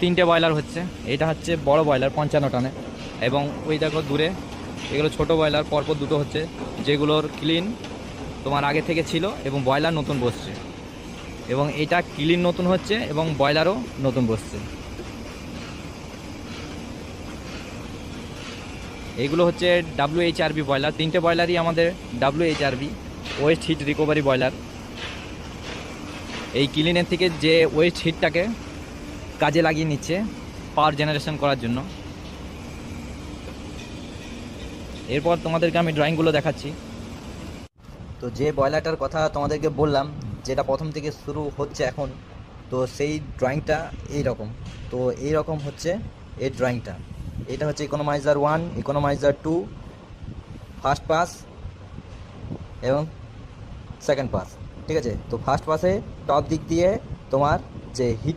তিনটে বয়লার হচ্ছে। এটা হচ্ছে বড় বয়লার 55 টনে, এবং ওই দেখো দূরে এগুলো ছোট বয়লার পরপর দুটো হচ্ছে, যেগুলোর ক্লিন তোমার আগে থেকে ছিল এবং বয়লার নতুন বসছে, এবং এটা ক্লিন নতুন হচ্ছে এবং বয়লারও নতুন বসছে। এইগুলো হচ্ছে WHRB বয়লার, তিনটে বয়লারই আমাদের WHRB, waste heat recovery boiler. এই ক্লিনের থেকে যে ওয়েস্ট হিটটাকে কাজে লাগিয়ে নিচ্ছে পাওয়ার জেনারেশন করার জন্য। এরপর তোমাদেরকে আমি ড্রয়িংগুলো দেখাচ্ছি। তো যে বয়লারটার কথা তোমাদেরকে বললাম, যেটা প্রথম থেকে শুরু হচ্ছে এখন, তো সেই ড্রয়িংটা এই রকম। তো এই রকম হচ্ছে এই ড্রয়িংটা। এটা হচ্ছে ইকোনমাইজার 1, ইকোনমাইজার 2, ফার্স্ট পাস এবং সেকেন্ড পাস। ঠিক আছে, তো ফার্স্ট পাসে টপ দিক দিয়ে তোমার যে হিট